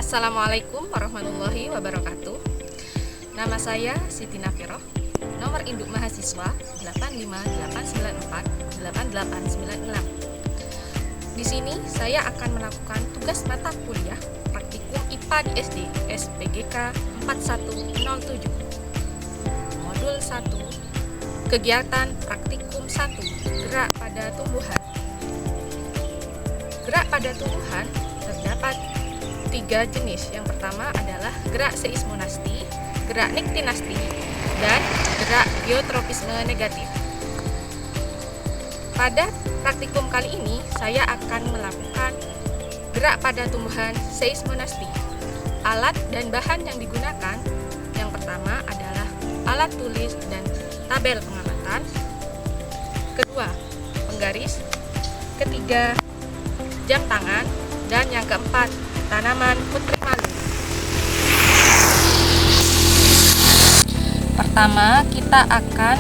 Assalamualaikum warahmatullahi wabarakatuh. Nama saya Siti Nafiroh. Nomor induk mahasiswa 858948896. Di sini saya akan melakukan tugas mata kuliah praktikum IPA di SD SPGK 4107. Modul 1, kegiatan praktikum 1, gerak pada tumbuhan. Gerak pada tumbuhan terdapat 3 jenis. Yang pertama adalah gerak seismonasti, gerak niktinasti, dan gerak geotropisme negatif. Pada praktikum kali ini, saya akan melakukan gerak pada tumbuhan seismonasti. Alat dan bahan yang digunakan, yang pertama adalah alat tulis dan tabel pengamatan. Kedua, penggaris. Ketiga, jam tangan. Dan yang keempat, tanaman putri malu. Pertama, kita akan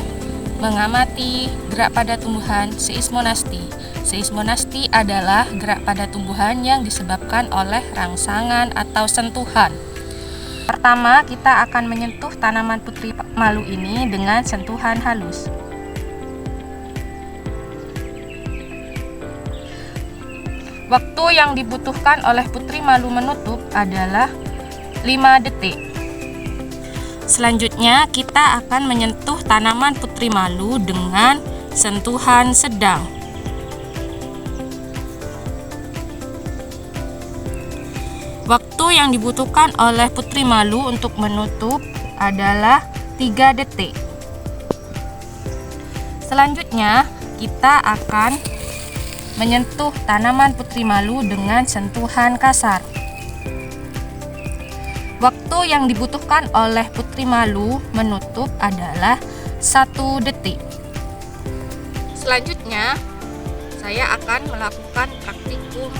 mengamati gerak pada tumbuhan seismonasti. Seismonasti adalah gerak pada tumbuhan yang disebabkan oleh rangsangan atau sentuhan. Pertama, kita akan menyentuh tanaman putri malu ini dengan sentuhan halus. Waktu yang dibutuhkan oleh putri malu menutup adalah 5 detik. Selanjutnya, kita akan menyentuh tanaman putri malu dengan sentuhan sedang. Waktu yang dibutuhkan oleh putri malu untuk menutup adalah 3 detik. Selanjutnya, kita akan menyentuh tanaman putri malu dengan sentuhan kasar. Waktu yang dibutuhkan oleh putri malu menutup adalah 1 detik. Selanjutnya, saya akan melakukan praktikum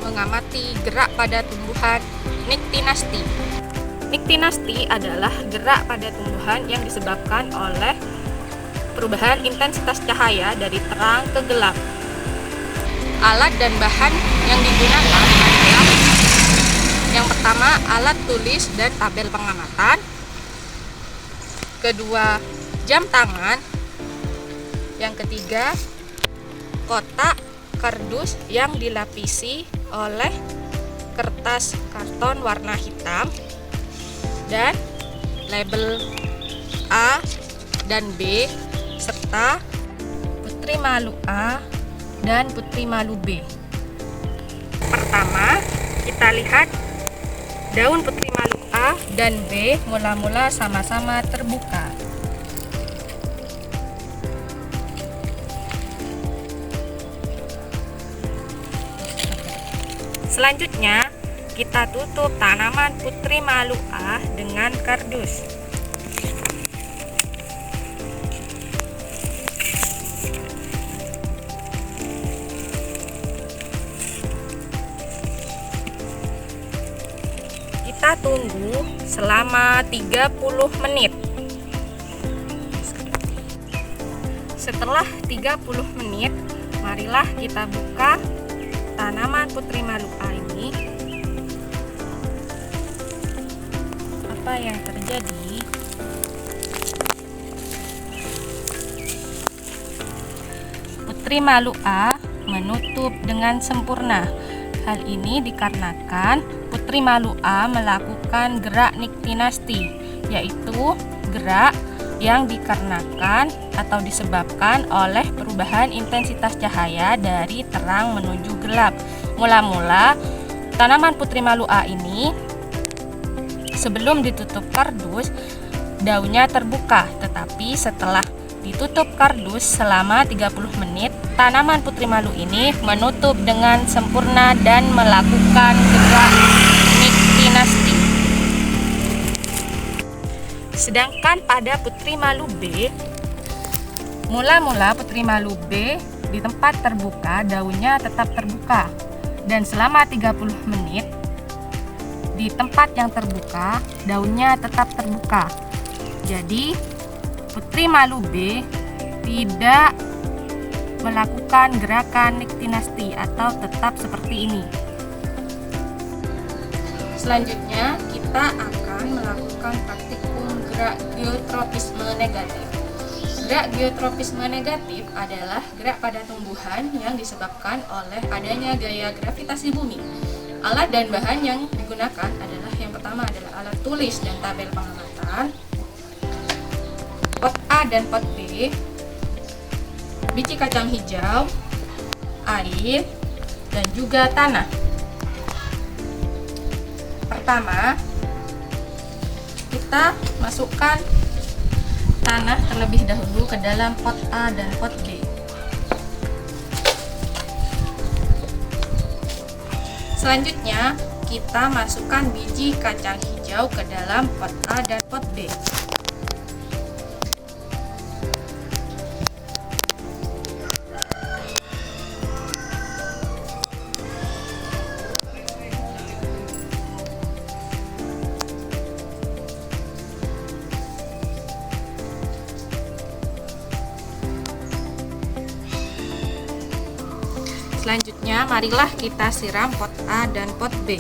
mengamati gerak pada tumbuhan niktinasti. Niktinasti adalah gerak pada tumbuhan yang disebabkan oleh perubahan intensitas cahaya dari terang ke gelap. Alat dan bahan yang digunakan adalah yang pertama, alat tulis dan tabel pengamatan. Kedua, jam tangan. Yang ketiga, kotak kardus yang dilapisi oleh kertas karton warna hitam. Dan label A dan B serta putri malu A dan putri malu B. Pertama, kita lihat daun putri malu A dan B mula-mula sama-sama terbuka. Selanjutnya, kita tutup tanaman putri malu A dengan kardus. Kita tunggu selama 30 menit. Setelah 30 menit, marilah kita buka tanaman putri malu A ini. Apa yang terjadi? Putri malu A menutup dengan sempurna. Hal ini dikarenakan putri malu A melakukan gerak niktinasti, yaitu gerak yang dikarenakan atau disebabkan oleh perubahan intensitas cahaya dari terang menuju gelap. Mula-mula, tanaman putri malu A ini sebelum ditutup kardus, daunnya terbuka, tetapi setelah ditutup kardus selama 30 menit, tanaman putri malu ini menutup dengan sempurna dan melakukan gerak niktinasti. Sedangkan pada putri malu B, mula-mula putri malu B di tempat terbuka, daunnya tetap terbuka, dan selama 30 menit di tempat yang terbuka, daunnya tetap terbuka. Jadi putri malu B tidak melakukan gerakan niktinasti atau tetap seperti ini. Selanjutnya, kita akan melakukan praktikum gerak geotropisme negatif. Gerak geotropisme negatif adalah gerak pada tumbuhan yang disebabkan oleh adanya gaya gravitasi bumi. Alat dan bahan yang digunakan adalah yang pertama adalah alat tulis dan tabel pengamatan, pot A dan pot B, biji kacang hijau, air, dan juga tanah. Pertama, kita masukkan tanah terlebih dahulu ke dalam pot A dan pot B. Selanjutnya, kita masukkan biji kacang hijau ke dalam pot A dan pot B. Selanjutnya, marilah kita siram pot A dan pot B.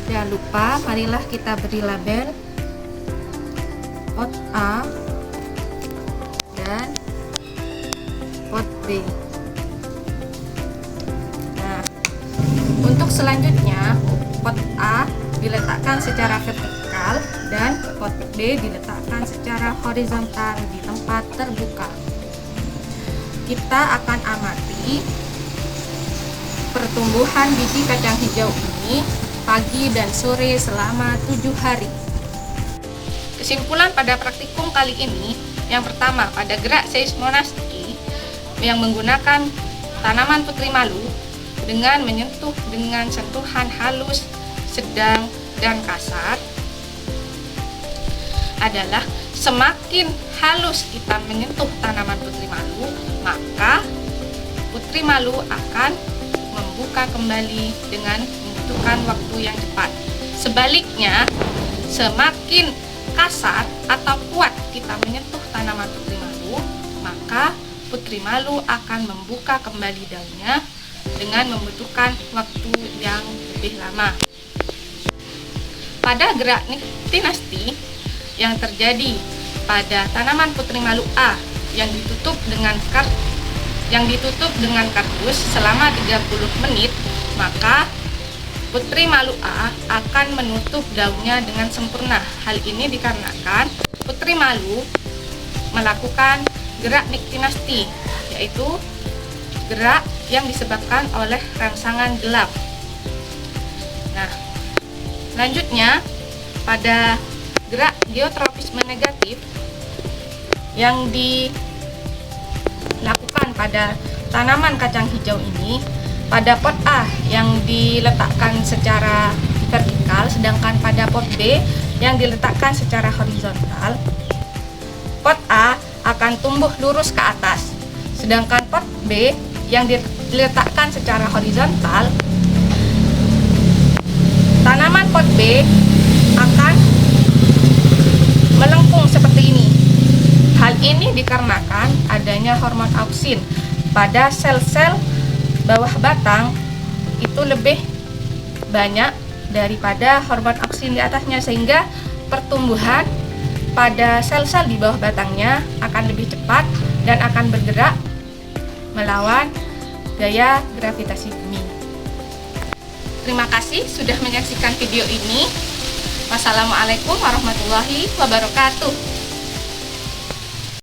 Jangan lupa, marilah kita beri label pot A dan pot B. Nah, untuk selanjutnya, pot A diletakkan secara vertikal dan pot B diletakkan secara horizontal di tempat terbuka. Kita akan amati pertumbuhan biji kacang hijau ini pagi dan sore selama 7 hari. Kesimpulan pada praktikum kali ini, yang pertama pada gerak seismonasti yang menggunakan tanaman putri malu dengan menyentuh dengan sentuhan halus, sedang, dan kasar adalah semakin halus kita menyentuh tanaman putri malu, maka putri malu akan membuka kembali dengan membutuhkan waktu yang cepat. Sebaliknya, semakin kasar atau kuat kita menyentuh tanaman putri malu, maka putri malu akan membuka kembali daunnya dengan membutuhkan waktu yang lebih lama. Pada gerak niktinasti yang terjadi pada tanaman putri malu A yang ditutup dengan kardus selama 30 menit, maka putri malu A akan menutup daunnya dengan sempurna. Hal ini dikarenakan putri malu melakukan gerak niktinasti, yaitu gerak yang disebabkan oleh rangsangan gelap. Nah, selanjutnya pada gerak geotropisme negatif yang dilakukan pada tanaman kacang hijau ini, pada pot A yang diletakkan secara vertikal, sedangkan pada pot B yang diletakkan secara horizontal. Pot A akan tumbuh lurus ke atas, sedangkan pot B yang diletakkan secara horizontal, tanaman pot B akan melengkung seperti ini. Hal ini dikarenakan adanya hormon auksin pada sel-sel bawah batang itu lebih banyak daripada hormon auksin di atasnya, sehingga pertumbuhan pada sel-sel di bawah batangnya akan lebih cepat dan akan bergerak melawan gaya gravitasi bumi. Terima kasih sudah menyaksikan video ini. Wassalamualaikum warahmatullahi wabarakatuh.